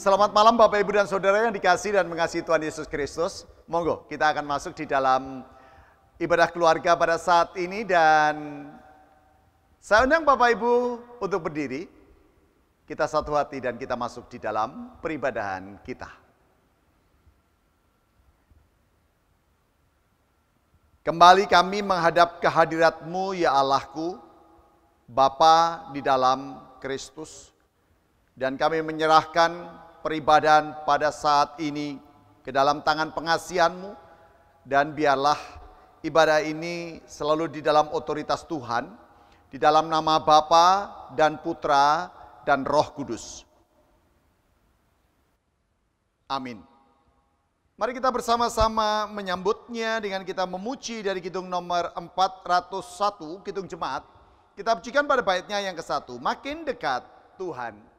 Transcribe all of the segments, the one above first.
Selamat malam Bapak Ibu dan Saudara yang dikasihi dan mengasihi Tuhan Yesus Kristus. Monggo kita akan masuk di dalam ibadah keluarga pada saat ini dan saya undang Bapak Ibu untuk berdiri. Kita satu hati dan kita masuk di dalam peribadahan kita. Kembali kami menghadap kehadirat-Mu ya Allahku, Bapa di dalam Kristus. Dan kami menyerahkan peribadahan pada saat ini ke dalam tangan pengasihan-Mu. Dan biarlah ibadah ini selalu di dalam otoritas Tuhan, di dalam nama Bapa dan Putra dan Roh Kudus. Amin. Mari kita bersama-sama menyambutnya dengan kita memuji dari kidung nomor 401, kidung jemaat. Kita pujikan pada baitnya yang ke-1, makin dekat Tuhan.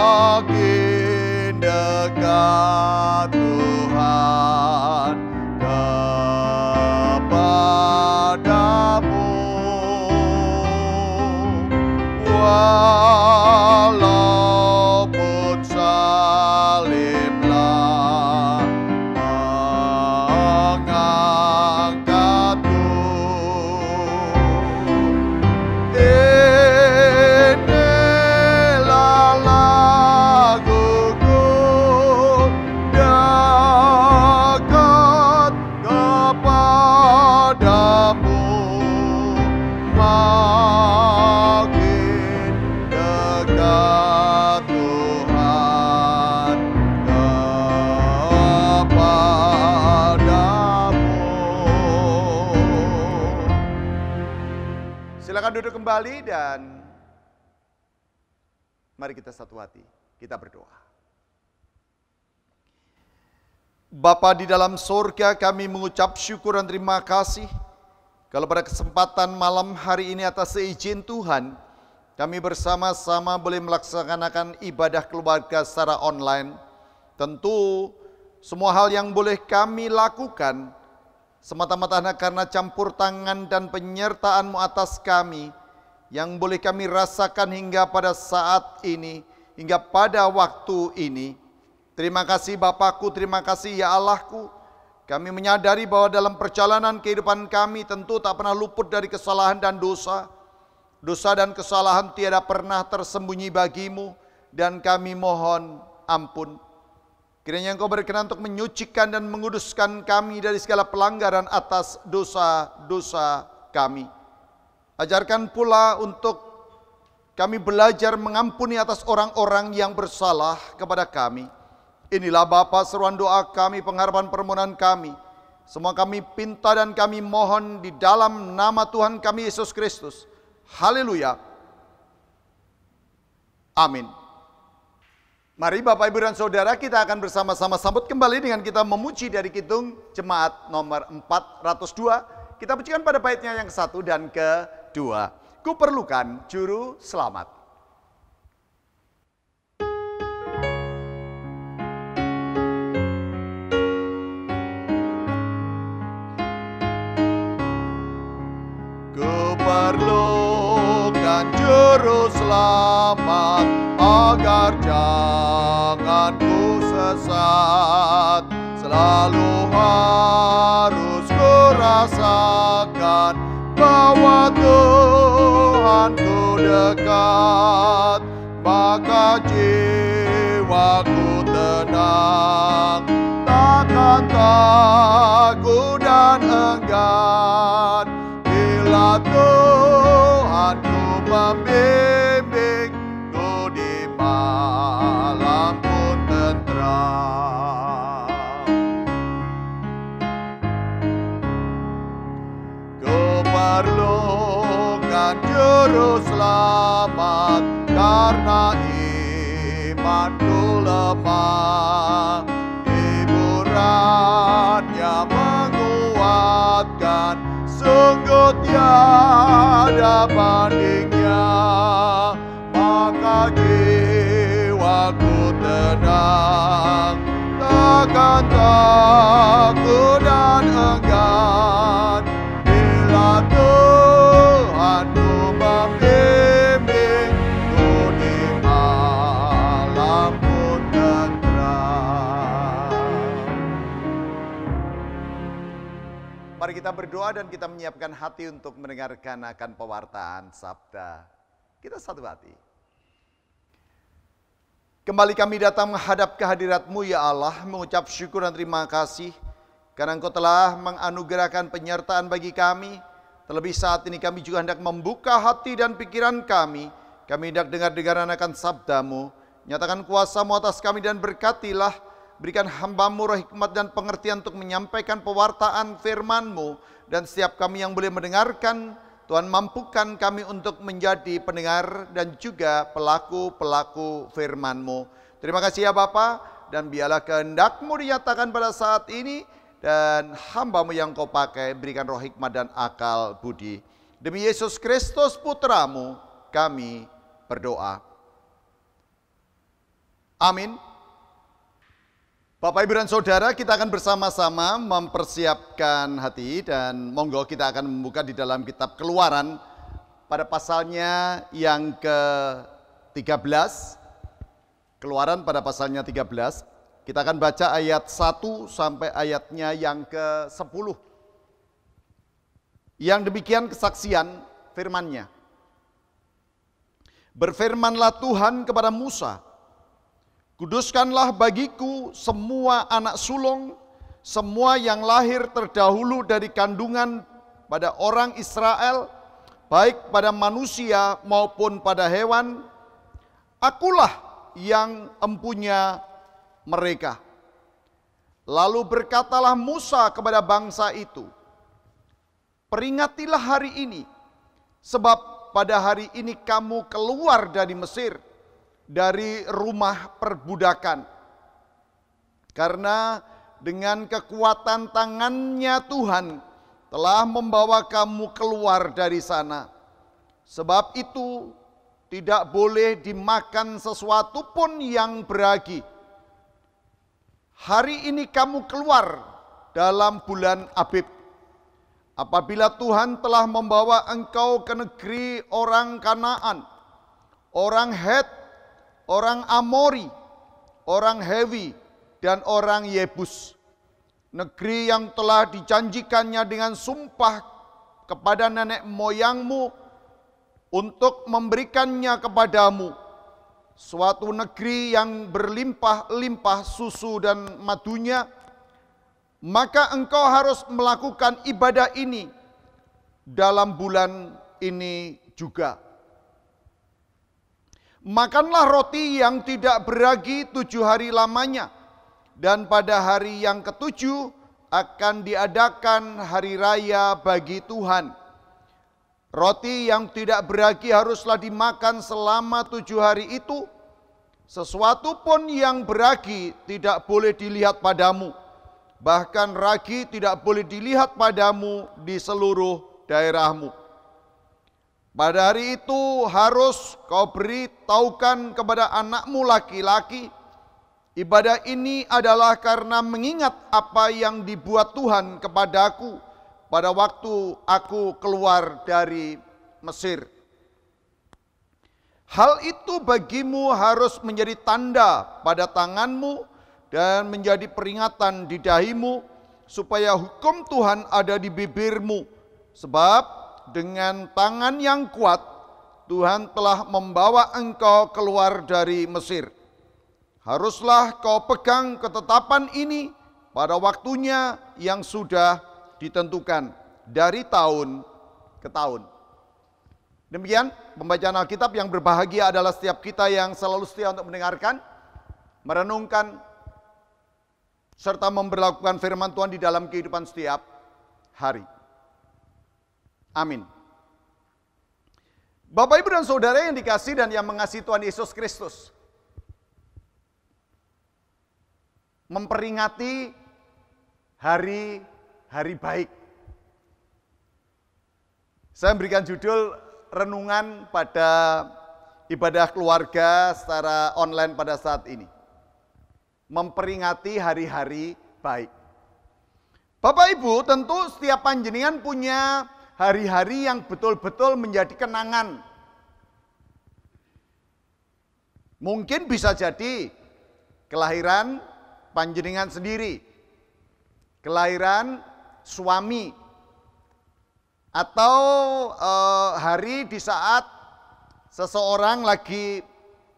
Makin dekat Tuhan kepadamu, walaupun saliblah mengangkatku. Silakan duduk kembali dan mari kita satu hati, kita berdoa. Bapa di dalam surga, kami mengucap syukur dan terima kasih kalau pada kesempatan malam hari ini atas seizin Tuhan, kami bersama-sama boleh melaksanakan ibadah keluarga secara online. Tentu semua hal yang boleh kami lakukan semata-mata karena campur tangan dan penyertaan-Mu atas kami, yang boleh kami rasakan hingga pada saat ini, hingga pada waktu ini. Terima kasih Bapakku, terima kasih ya Allahku. Kami menyadari bahwa dalam perjalanan kehidupan kami tentu tak pernah luput dari kesalahan dan dosa. Dosa dan kesalahan tiada pernah tersembunyi bagi-Mu, dan kami mohon ampun. Kiranya Engkau berkenan untuk menyucikan dan menguduskan kami dari segala pelanggaran atas dosa-dosa kami. Ajarkan pula untuk kami belajar mengampuni atas orang-orang yang bersalah kepada kami. Inilah Bapa seruan doa kami, pengharapan permohonan kami. Semua kami pinta dan kami mohon di dalam nama Tuhan kami Yesus Kristus. Haleluya. Amin. Mari Bapak Ibu dan Saudara, kita akan bersama-sama sambut kembali dengan kita memuji dari kidung jemaat nomor 402. Kita pujikan pada baitnya yang ke-1 dan ke-2. Ku perlukan juru selamat. Ku perlukan juru selamat agar jangan ku sesat. Selalu harus ku rasakan bahwa Tuhanku dekat, maka jiwaku tenang, takkan takut dan enggan bila Tuhanku membimbing di malam pun tentram. Ku perlukan juru selamat karena imanku lemah. Hiburannya menguatkan, sungguh tiada bandingnya. Maka jiwaku tenang, takut dan enggan bila Tuhanku membimbing ku di malam pun tenteram. Mari kita berdoa dan kita menyiapkan hati untuk mendengarkan akan pewartaan sabda. Kita satu hati. Kembali kami datang menghadap kehadirat-Mu ya Allah, mengucap syukur dan terima kasih karena Engkau telah menganugerahkan penyertaan bagi kami. Terlebih saat ini kami juga hendak membuka hati dan pikiran kami. Kami hendak dengar-dengaran akan sabda-Mu. Nyatakan kuasa-Mu atas kami dan berkatilah. Berikan hamba-Mu roh hikmat dan pengertian untuk menyampaikan pewartaan firman-Mu. Dan setiap kami yang boleh mendengarkan, Tuhan mampukan kami untuk menjadi pendengar dan juga pelaku-pelaku firman-Mu. Terima kasih ya Bapa, dan biarlah kehendak-Mu dinyatakan pada saat ini, dan hamba-Mu yang Kau pakai berikan roh hikmat dan akal budi. Demi Yesus Kristus Putra-Mu kami berdoa. Amin. Bapak, Ibu, dan Saudara, kita akan bersama-sama mempersiapkan hati dan monggo kita akan membuka di dalam kitab Keluaran pada pasalnya yang ke-13. Keluaran pada pasalnya 13. Kita akan baca ayat 1 sampai ayatnya yang ke-10. Yang demikian kesaksian firman-Nya. Berfirmanlah Tuhan kepada Musa, kuduskanlah bagiku semua anak sulung, semua yang lahir terdahulu dari kandungan pada orang Israel, baik pada manusia maupun pada hewan. Akulah yang empunya mereka. Lalu berkatalah Musa kepada bangsa itu, peringatilah hari ini, sebab pada hari ini kamu keluar dari Mesir, dari rumah perbudakan. Karena dengan kekuatan tangannya Tuhan telah membawa kamu keluar dari sana. Sebab itu tidak boleh dimakan sesuatu pun yang beragi. Hari ini kamu keluar dalam bulan Abib. Apabila Tuhan telah membawa engkau ke negeri orang Kanaan, orang Het, orang Amori, orang Hewi, dan orang Yebus. Negeri yang telah dijanjikannya dengan sumpah kepada nenek moyangmu untuk memberikannya kepadamu. Suatu negeri yang berlimpah-limpah susu dan madunya. Maka engkau harus melakukan ibadah ini dalam bulan ini juga. Makanlah roti yang tidak beragi 7 hari lamanya, dan pada hari yang ke-7 akan diadakan hari raya bagi Tuhan. Roti yang tidak beragi haruslah dimakan selama 7 hari itu. Sesuatu pun yang beragi tidak boleh dilihat padamu. Bahkan ragi tidak boleh dilihat padamu di seluruh daerahmu. Pada hari itu harus kau beritahukan kepada anakmu laki-laki, ibadah ini adalah karena mengingat apa yang dibuat Tuhan kepadaku pada waktu aku keluar dari Mesir. Hal itu bagimu harus menjadi tanda pada tanganmu dan menjadi peringatan di dahimu, supaya hukum Tuhan ada di bibirmu. Sebab dengan tangan yang kuat Tuhan telah membawa engkau keluar dari Mesir. Haruslah kau pegang ketetapan ini pada waktunya yang sudah ditentukan dari tahun ke tahun. Demikian pembacaan Alkitab. Yang berbahagia adalah setiap kita yang selalu setia untuk mendengarkan, merenungkan, serta memberlakukan firman Tuhan di dalam kehidupan setiap hari. Amin. Bapak, Ibu, dan Saudara yang dikasihi dan yang mengasihi Tuhan Yesus Kristus, memperingati hari baik. Saya memberikan judul renungan pada ibadah keluarga secara online pada saat ini. Memperingati hari-hari baik. Bapak Ibu, tentu setiap panjenengan punya hari-hari yang betul-betul menjadi kenangan. Mungkin bisa jadi kelahiran panjenengan sendiri, kelahiran suami, atau hari di saat seseorang lagi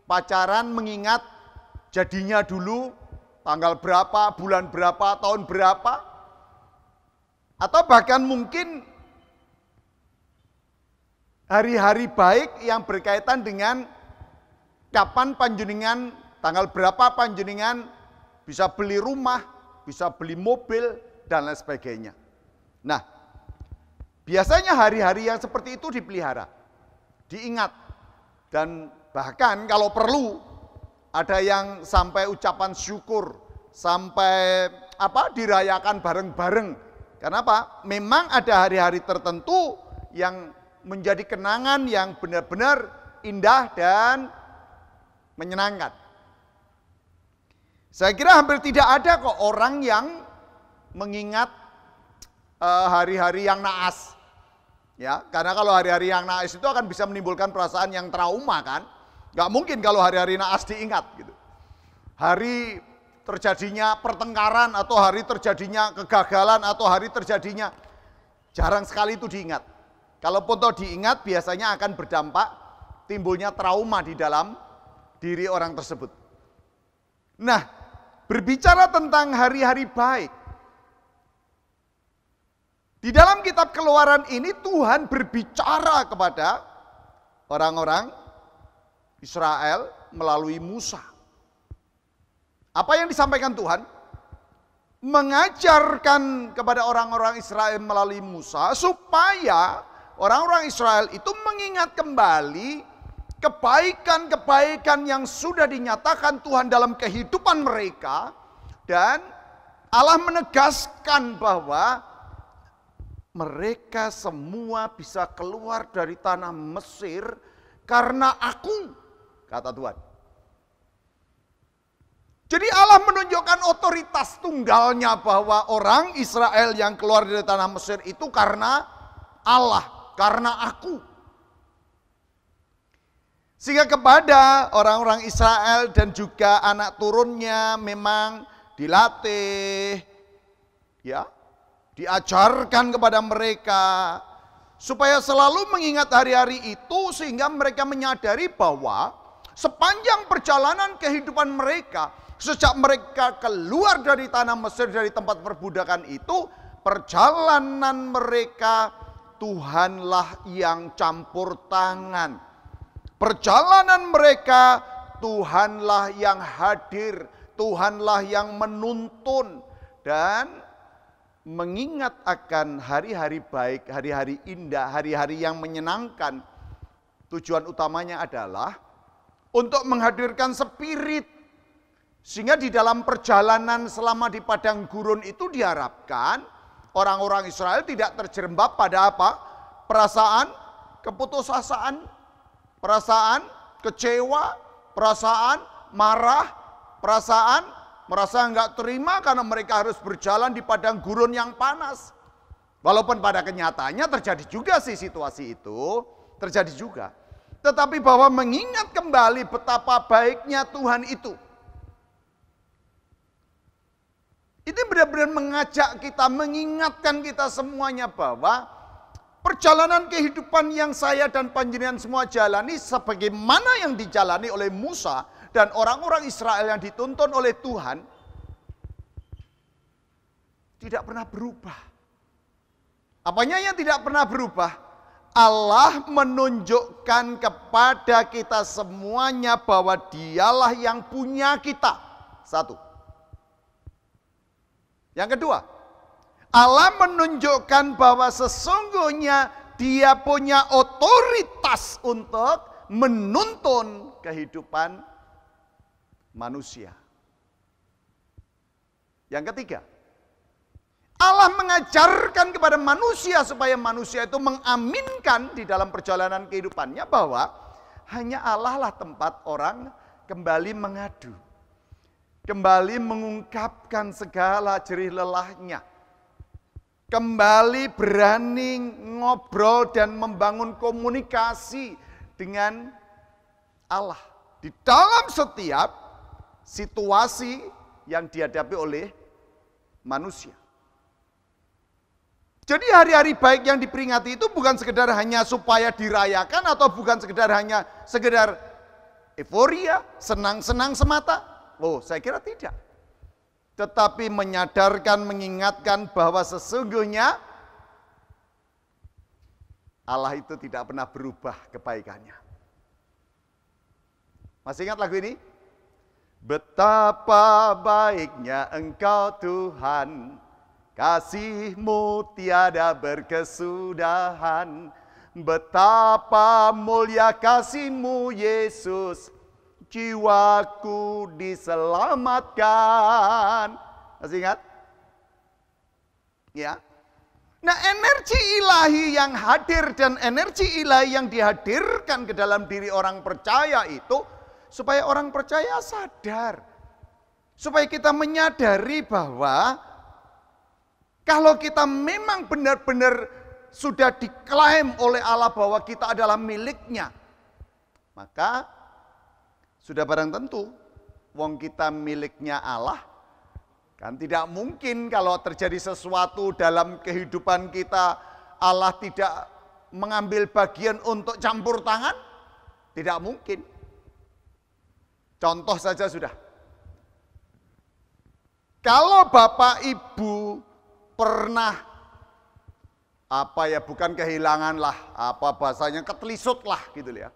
pacaran mengingat jadinya dulu, tanggal berapa, bulan berapa, tahun berapa. Atau bahkan mungkin hari-hari baik yang berkaitan dengan kapan panjenengan, tanggal berapa panjenengan bisa beli rumah, bisa beli mobil, dan lain sebagainya. Nah, biasanya hari-hari yang seperti itu dipelihara, diingat. Dan bahkan kalau perlu, ada yang sampai ucapan syukur, sampai dirayakan bareng-bareng. Kenapa? Memang ada hari-hari tertentu yang menjadi kenangan yang benar-benar indah dan menyenangkan. Saya kira hampir tidak ada kok orang yang mengingat hari-hari yang naas. Ya, karena kalau hari-hari yang naas itu akan bisa menimbulkan perasaan yang trauma kan. Gak mungkin kalau hari-hari naas diingat gitu. Hari terjadinya pertengkaran atau hari terjadinya kegagalan atau hari terjadinya, jarang sekali itu diingat. Kalaupun toh diingat biasanya akan berdampak timbulnya trauma di dalam diri orang tersebut. Nah, berbicara tentang hari-hari baik, di dalam kitab Keluaran ini Tuhan berbicara kepada orang-orang Israel melalui Musa. Apa yang disampaikan Tuhan? Mengajarkan kepada orang-orang Israel melalui Musa supaya orang-orang Israel itu mengingat kembali kebaikan-kebaikan yang sudah dinyatakan Tuhan dalam kehidupan mereka, dan Allah menegaskan bahwa mereka semua bisa keluar dari tanah Mesir karena Aku, kata Tuhan. Jadi Allah menunjukkan otoritas tunggalnya bahwa orang Israel yang keluar dari tanah Mesir itu karena Allah, karena Aku. Sehingga kepada orang-orang Israel dan juga anak turunnya memang dilatih, ya, diajarkan kepada mereka supaya selalu mengingat hari-hari itu, sehingga mereka menyadari bahwa sepanjang perjalanan kehidupan mereka, sejak mereka keluar dari tanah Mesir, dari tempat perbudakan itu, perjalanan mereka Tuhanlah yang campur tangan. Perjalanan mereka Tuhanlah yang hadir, Tuhanlah yang menuntun, dan mengingat akan hari-hari baik, hari-hari indah, hari-hari yang menyenangkan. Tujuan utamanya adalah untuk menghadirkan spirit, sehingga di dalam perjalanan selama di padang gurun itu diharapkan orang-orang Israel tidak terjerembab pada apa? Perasaan keputusasaan, perasaan kecewa, perasaan marah, perasaan merasa enggak terima karena mereka harus berjalan di padang gurun yang panas. Walaupun pada kenyataannya terjadi juga sih situasi itu, terjadi juga. Tetapi bahwa mengingat kembali betapa baiknya Tuhan itu. Itu benar-benar mengajak kita, mengingatkan kita semuanya bahwa perjalanan kehidupan yang saya dan panjenengan semua jalani sebagaimana yang dijalani oleh Musa dan orang-orang Israel yang dituntun oleh Tuhan tidak pernah berubah. Apanya yang tidak pernah berubah? Allah menunjukkan kepada kita semuanya bahwa Dialah yang punya kita. Satu. Yang kedua, Allah menunjukkan bahwa sesungguhnya Dia punya otoritas untuk menuntun kehidupan manusia. Yang ketiga, Allah mengajarkan kepada manusia supaya manusia itu mengaminkan di dalam perjalanan kehidupannya bahwa hanya Allah lah tempat orang kembali mengadu. kembali mengungkapkan segala jerih lelahnya, kembali berani ngobrol dan membangun komunikasi dengan Allah di dalam setiap situasi yang dihadapi oleh manusia. Jadi hari-hari baik yang diperingati itu bukan sekedar hanya supaya dirayakan atau bukan sekedar euforia, senang-senang semata. Oh, saya kira tidak. Tetapi menyadarkan, mengingatkan bahwa sesungguhnya Allah itu tidak pernah berubah kebaikannya. Masih ingat lagu ini? Betapa baiknya Engkau Tuhan, kasih-Mu tiada berkesudahan. Betapa mulia kasih-Mu Yesus, jiwaku diselamatkan. Masih ingat? Ya. Nah, energi ilahi yang hadir dan energi ilahi yang dihadirkan ke dalam diri orang percaya itu supaya orang percaya sadar. Supaya kita menyadari bahwa kalau kita memang benar-benar sudah diklaim oleh Allah bahwa kita adalah miliknya, maka sudah barang tentu wong kita miliknya Allah. Kan tidak mungkin kalau terjadi sesuatu dalam kehidupan kita, Allah tidak mengambil bagian untuk campur tangan. Tidak mungkin. Contoh saja sudah. Kalau Bapak Ibu pernah bukan kehilangan lah, bahasanya ketelisut lah gitu ya.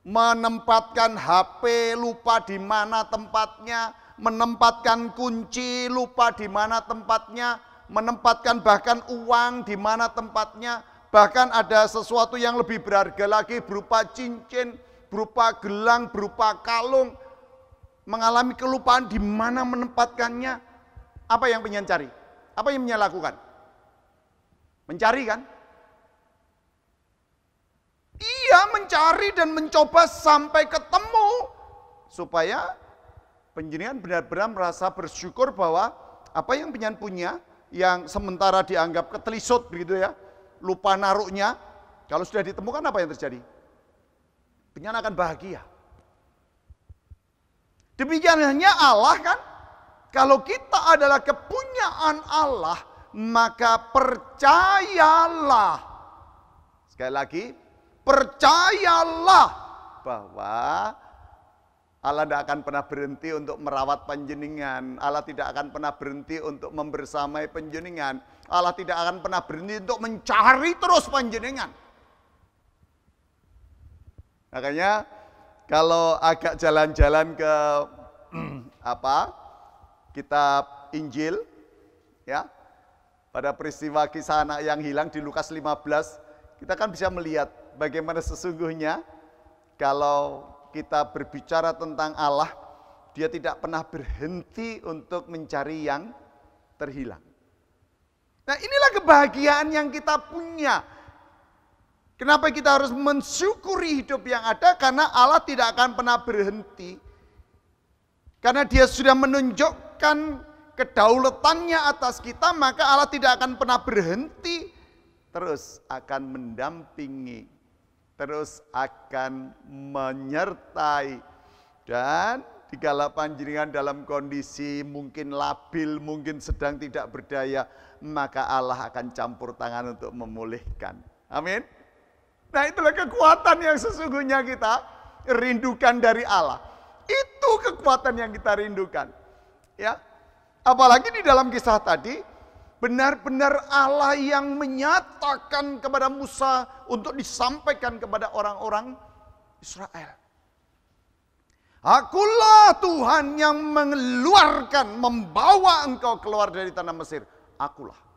Menempatkan HP lupa di mana tempatnya, menempatkan kunci lupa di mana tempatnya, menempatkan bahkan uang di mana tempatnya, bahkan ada sesuatu yang lebih berharga lagi berupa cincin, berupa gelang, berupa kalung, mengalami kelupaan di mana menempatkannya. Apa yang pengen cari? Apa yang pengen lakukan? Mencari kan? Iya, mencari dan mencoba sampai ketemu supaya penjenengan benar-benar merasa bersyukur bahwa apa yang penyen punya yang sementara dianggap ketelisut begitu ya, lupa naruhnya, kalau sudah ditemukan apa yang terjadi? Penyen akan bahagia. Demikian hanya Allah kan, kalau kita adalah kepunyaan Allah, maka percayalah. Sekali lagi, percayalah bahwa Allah tidak akan pernah berhenti untuk merawat panjenengan. Allah tidak akan pernah berhenti untuk membersamai panjenengan. Allah tidak akan pernah berhenti untuk mencari terus panjenengan. Makanya kalau agak jalan-jalan ke kitab Injil ya, pada peristiwa kisah anak yang hilang di Lukas 15, kita kan bisa melihat bagaimana sesungguhnya kalau kita berbicara tentang Allah, dia tidak pernah berhenti untuk mencari yang terhilang. Nah, inilah kebahagiaan yang kita punya. Kenapa kita harus mensyukuri hidup yang ada? Karena Allah tidak akan pernah berhenti. Karena dia sudah menunjukkan kedaulatannya atas kita, maka Allah tidak akan pernah berhenti. Terus akan mendampingi, terus akan menyertai. Dan dikala panjenengan dalam kondisi mungkin labil, mungkin sedang tidak berdaya, maka Allah akan campur tangan untuk memulihkan. Amin. Nah, itulah kekuatan yang sesungguhnya kita rindukan dari Allah. Itu kekuatan yang kita rindukan. Ya. Apalagi di dalam kisah tadi, benar-benar Allah yang menyatakan kepada Musa untuk disampaikan kepada orang-orang Israel. Akulah Tuhan yang mengeluarkan, membawa engkau keluar dari tanah Mesir. Akulah.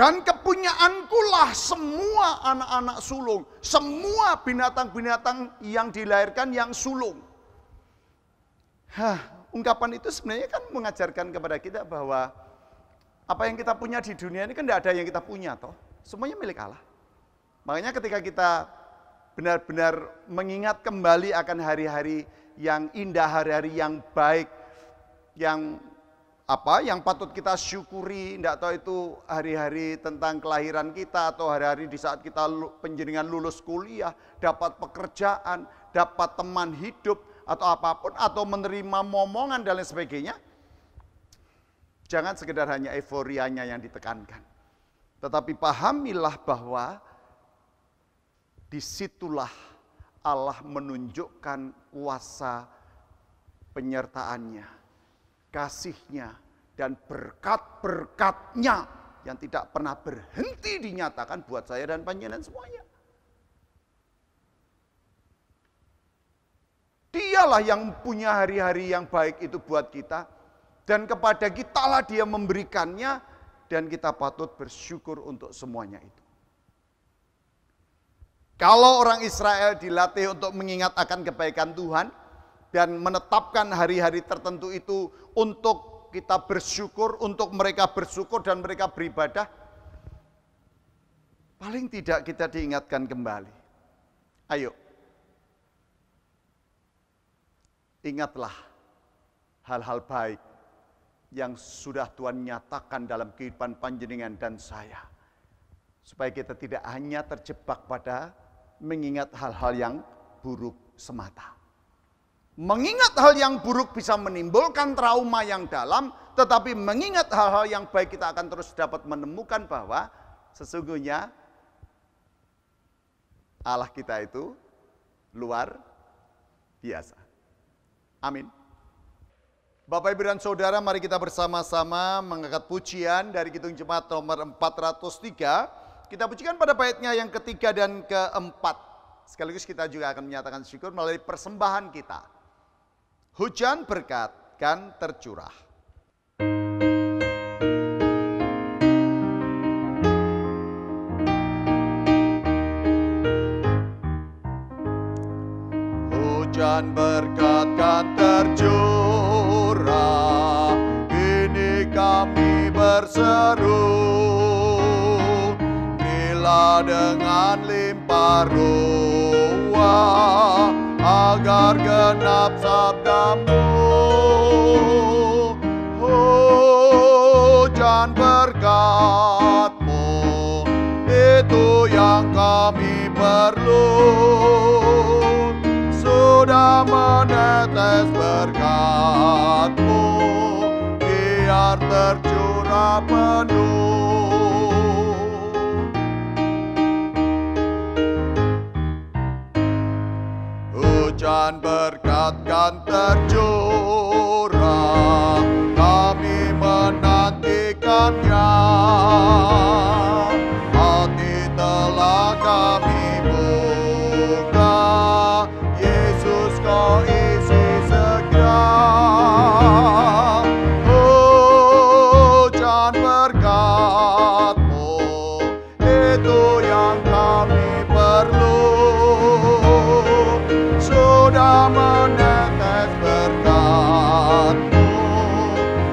Dan kepunyaankulah semua anak-anak sulung, semua binatang-binatang yang dilahirkan yang sulung. Ungkapan itu sebenarnya kan mengajarkan kepada kita bahwa apa yang kita punya di dunia ini kan tidak ada yang kita punya toh. Semuanya milik Allah. Makanya ketika kita benar-benar mengingat kembali akan hari-hari yang indah, hari-hari yang baik, yang patut kita syukuri. Tidak tahu itu hari-hari tentang kelahiran kita atau hari-hari di saat kita penjenengan lulus kuliah, dapat pekerjaan, dapat teman hidup atau apapun, atau menerima momongan dan lain sebagainya. Jangan sekedar hanya euforianya yang ditekankan, tetapi pahamilah bahwa disitulah Allah menunjukkan kuasa penyertaannya, kasihnya, dan berkat-berkatnya yang tidak pernah berhenti dinyatakan buat saya dan panjenengan semuanya. Dialah yang punya hari-hari yang baik itu buat kita, dan kepada kitalah Dia memberikannya, dan kita patut bersyukur untuk semuanya itu. Kalau orang Israel dilatih untuk mengingat akan kebaikan Tuhan dan menetapkan hari-hari tertentu itu untuk kita bersyukur, untuk mereka bersyukur dan mereka beribadah, paling tidak kita diingatkan kembali. Ayo, ingatlah hal-hal baik yang sudah Tuhan nyatakan dalam kehidupan panjenengan dan saya, supaya kita tidak hanya terjebak pada mengingat hal-hal yang buruk semata. Mengingat hal yang buruk bisa menimbulkan trauma yang dalam, tetapi mengingat hal-hal yang baik kita akan terus dapat menemukan bahwa sesungguhnya Allah kita itu luar biasa. Amin. Bapak Ibu dan Saudara, mari kita bersama-sama mengangkat pujian dari Kidung Jemaat nomor 403. Kita pujikan pada baitnya yang ketiga dan keempat. Sekaligus kita juga akan menyatakan syukur melalui persembahan kita. Hujan berkat kan tercurah. Hujan berkat kan tercurah, kini kami berseru, berilah dengan limpah ruah, agar genap sabdamu. Hujan berkat-Mu, itu yang kami perlu. Sudah menetes berkat-Mu, biar tercurah penuh. Hujan berkat kan tercurah, kami menantikannya. Hati telah kami buka, Yesus kau isi segera. Hujan berkat-Mu, itu yang kami perlu. Sudah menetes berkat-Mu,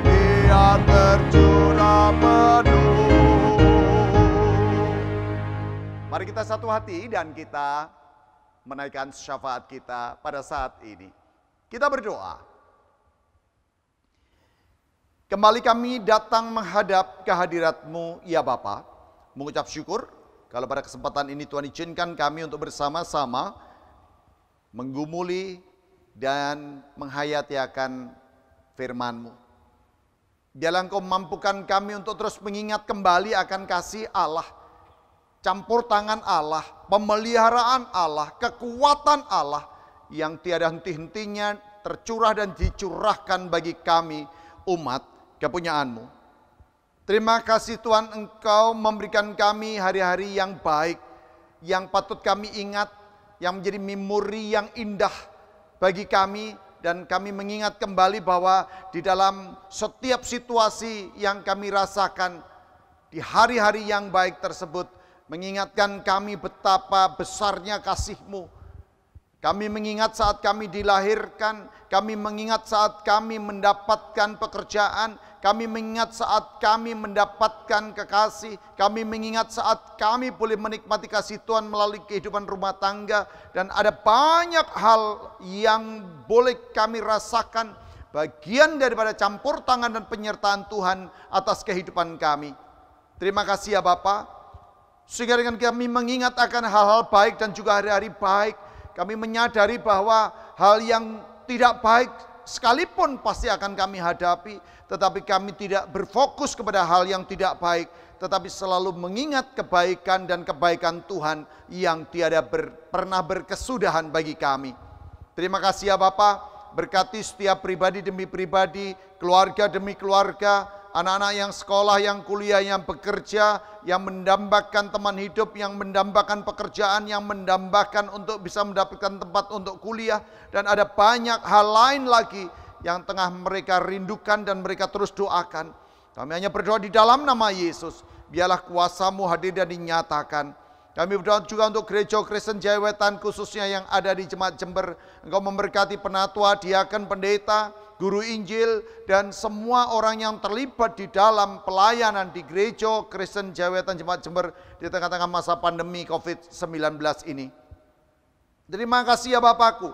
biar tercurah penuh. Mari kita satu hati dan kita menaikkan syafaat kita pada saat ini. Kita berdoa. Kembali kami datang menghadap kehadirat-Mu, ya Bapa, mengucap syukur kalau pada kesempatan ini Tuhan izinkan kami untuk bersama-sama menggumuli dan menghayati akan firman-Mu. Biarlah Engkau mampukan kami untuk terus mengingat kembali akan kasih Allah, campur tangan Allah, pemeliharaan Allah, kekuatan Allah yang tiada henti-hentinya tercurah dan dicurahkan bagi kami umat kepunyaan-Mu. Terima kasih Tuhan, Engkau memberikan kami hari-hari yang baik, yang patut kami ingat, yang menjadi memori yang indah bagi kami, dan kami mengingat kembali bahwa di dalam setiap situasi yang kami rasakan di hari-hari yang baik tersebut mengingatkan kami betapa besarnya kasih-Mu. Kami mengingat saat kami dilahirkan, kami mengingat saat kami mendapatkan pekerjaan, kami mengingat saat kami mendapatkan kekasih, kami mengingat saat kami boleh menikmati kasih Tuhan melalui kehidupan rumah tangga, dan ada banyak hal yang boleh kami rasakan bagian daripada campur tangan dan penyertaan Tuhan atas kehidupan kami. Terima kasih ya Bapa, sehingga dengan kami mengingat akan hal-hal baik dan juga hari-hari baik, kami menyadari bahwa hal yang tidak baik sekalipun pasti akan kami hadapi, tetapi kami tidak berfokus kepada hal yang tidak baik, tetapi selalu mengingat kebaikan dan kebaikan Tuhan yang tiada pernah berkesudahan bagi kami. Terima kasih ya Bapa, berkati setiap pribadi demi pribadi, keluarga demi keluarga, anak-anak yang sekolah, yang kuliah, yang bekerja, yang mendambakan teman hidup, yang mendambakan pekerjaan, yang mendambakan untuk bisa mendapatkan tempat untuk kuliah, dan ada banyak hal lain lagi yang tengah mereka rindukan dan mereka terus doakan. Kami hanya berdoa di dalam nama Yesus, biarlah kuasa-Mu hadir dan dinyatakan. Kami berdoa juga untuk gereja Kristen Jaya Wetan khususnya yang ada di Jemaat Jember. Engkau memberkati penatua, diaken, pendeta, guru Injil, dan semua orang yang terlibat di dalam pelayanan di gereja Kristen Jaya Wetan Jemaat Jember di tengah-tengah masa pandemi COVID-19 ini. Terima kasih ya Bapakku.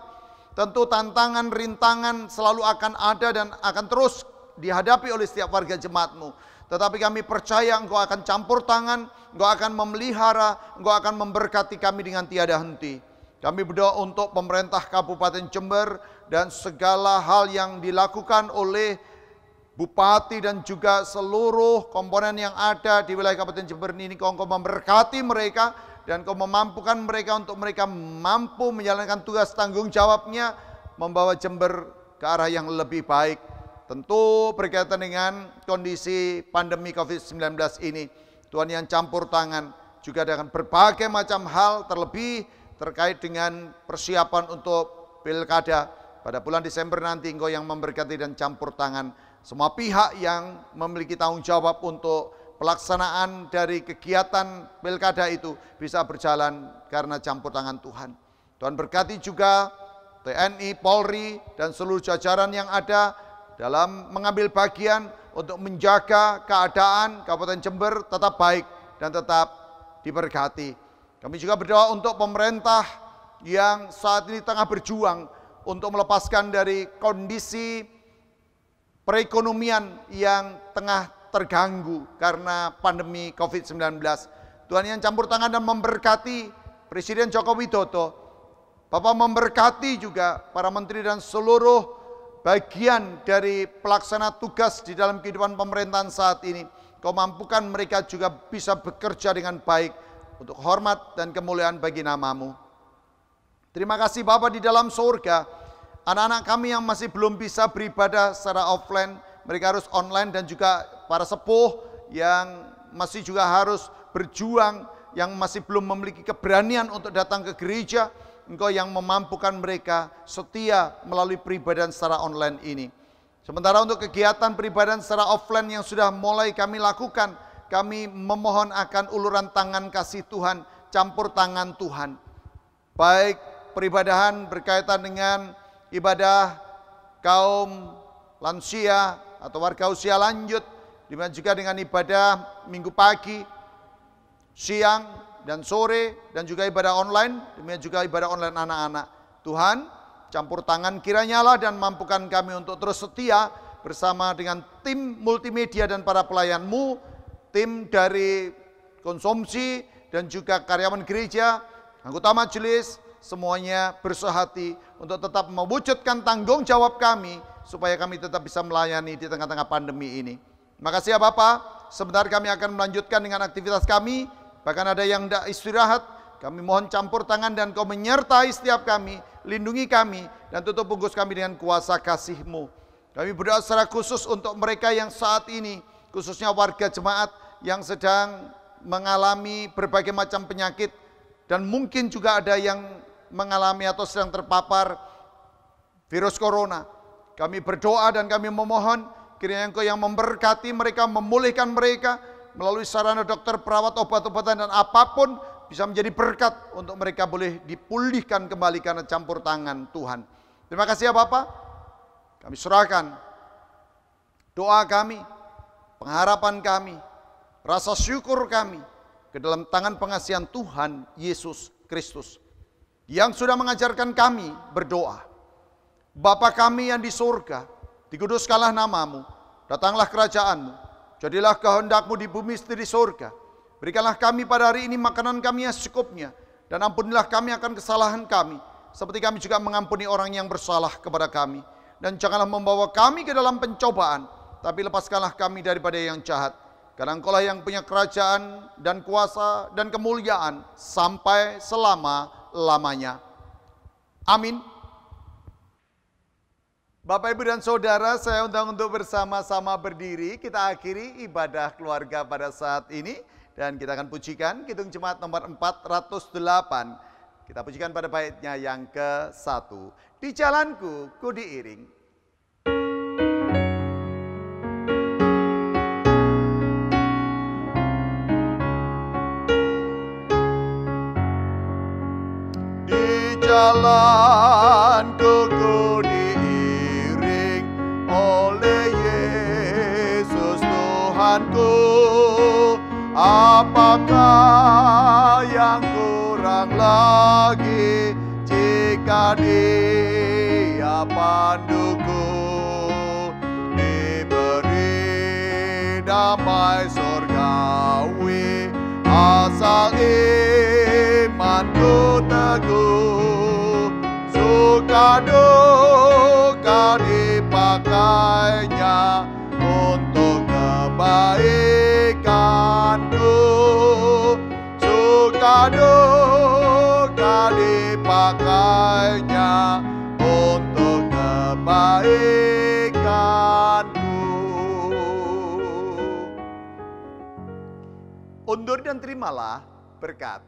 Tentu tantangan, rintangan selalu akan ada dan akan terus dihadapi oleh setiap warga jemaat-Mu. Tetapi kami percaya Engkau akan campur tangan, Engkau akan memelihara, Engkau akan memberkati kami dengan tiada henti. Kami berdoa untuk pemerintah Kabupaten Jember dan segala hal yang dilakukan oleh Bupati dan juga seluruh komponen yang ada di wilayah Kabupaten Jember ini. Engkau memberkati mereka dan Kau memampukan mereka untuk mereka mampu menjalankan tugas tanggung jawabnya, membawa Jember ke arah yang lebih baik. Tentu berkaitan dengan kondisi pandemi COVID-19 ini, Tuhan yang campur tangan juga dengan berbagai macam hal, terlebih terkait dengan persiapan untuk pilkada pada bulan Desember nanti. Engkau yang memberkati dan campur tangan semua pihak yang memiliki tanggung jawab untuk pelaksanaan dari kegiatan pilkada itu bisa berjalan karena campur tangan Tuhan. Tuhan berkati juga TNI, Polri, dan seluruh jajaran yang ada dalam mengambil bagian untuk menjaga keadaan Kabupaten Jember tetap baik dan tetap diberkati. Kami juga berdoa untuk pemerintah yang saat ini tengah berjuang untuk melepaskan dari kondisi perekonomian yang tengah terganggu karena pandemi COVID-19. Tuhan yang campur tangan dan memberkati Presiden Joko Widodo. Bapak memberkati juga para menteri dan seluruh bagian dari pelaksana tugas di dalam kehidupan pemerintahan saat ini. Kau mampukan mereka juga bisa bekerja dengan baik untuk hormat dan kemuliaan bagi nama-Mu. Terima kasih Bapa di dalam surga. Anak-anak kami yang masih belum bisa beribadah secara offline, mereka harus online, dan juga para sepuh yang masih juga harus berjuang, yang masih belum memiliki keberanian untuk datang ke gereja. Engkau yang memampukan mereka setia melalui peribadahan secara online ini. Sementara untuk kegiatan peribadahan secara offline yang sudah mulai kami lakukan, kami memohon akan uluran tangan kasih Tuhan, campur tangan Tuhan. Baik peribadahan berkaitan dengan ibadah kaum lansia atau warga usia lanjut, demikian juga dengan ibadah minggu pagi, siang, dan sore, dan juga ibadah online, demikian juga ibadah online anak-anak. Tuhan, campur tangan kiranya lah dan mampukan kami untuk terus setia bersama dengan tim multimedia dan para pelayan-Mu, tim dari konsumsi dan juga karyawan gereja, anggota majelis, semuanya bersehati untuk tetap mewujudkan tanggung jawab kami supaya kami tetap bisa melayani di tengah-tengah pandemi ini. Terima kasih ya Bapak. Sebentar kami akan melanjutkan dengan aktivitas kami. Bahkan ada yang tidak istirahat, kami mohon campur tangan dan Kau menyertai setiap kami, lindungi kami, dan tutup bungkus kami dengan kuasa kasih-Mu. Kami berdoa secara khusus untuk mereka yang saat ini, khususnya warga jemaat yang sedang mengalami berbagai macam penyakit, dan mungkin juga ada yang mengalami atau sedang terpapar virus corona. Kami berdoa dan kami memohon kiranya Engkau yang memberkati mereka, memulihkan mereka, melalui sarana dokter, perawat, obat-obatan, dan apapun bisa menjadi berkat untuk mereka boleh dipulihkan kembali karena campur tangan Tuhan. Terima kasih ya Bapak. Kami serahkan doa kami pengharapan kami, rasa syukur kami ke dalam tangan pengasihan Tuhan Yesus Kristus yang sudah mengajarkan kami berdoa. Bapa kami yang di surga, dikuduskanlah namamu, datanglah kerajaanmu, jadilah kehendakmu di bumi seperti di surga. Berikanlah kami pada hari ini makanan kami yang secukupnya, dan ampunilah kami akan kesalahan kami, seperti kami juga mengampuni orang yang bersalah kepada kami. Dan janganlah membawa kami ke dalam pencobaan, tapi lepaskanlah kami daripada yang jahat. Karena Engkaulah yang punya kerajaan dan kuasa dan kemuliaan sampai selama-lamanya. Amin. Bapak, Ibu, dan Saudara, saya undang untuk bersama-sama berdiri. Kita akhiri ibadah keluarga pada saat ini. Dan kita akan pujikan Kidung Jemaat nomor 408. Kita pujikan pada baitnya yang ke-1. Di jalanku ku diiring. Di jalanku ku diiring oleh Yesus Tuhanku. Apakah yang kurang lagi jika Dia panduku? Diberi damai surgawi asal imanku teguh. Suka duka dipakainya untuk kebaikanku. Suka duka dipakainya untuk kebaikanku. Undur dan terimalah berkat.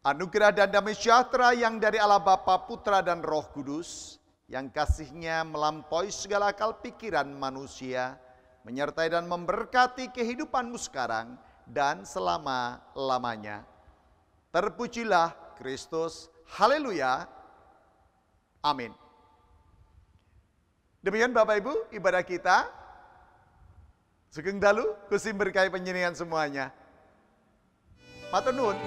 Anugerah dan damai sejahtera yang dari Allah Bapa, Putra, dan Roh Kudus, yang kasih-Nya melampaui segala akal pikiran manusia, menyertai dan memberkati kehidupanmu sekarang dan selama-lamanya. Terpujilah Kristus. Haleluya. Amin. Demikian Bapak Ibu ibadah kita. Sugeng dalu, Gusti berkahi panjenengan semuanya. Matur nuwun.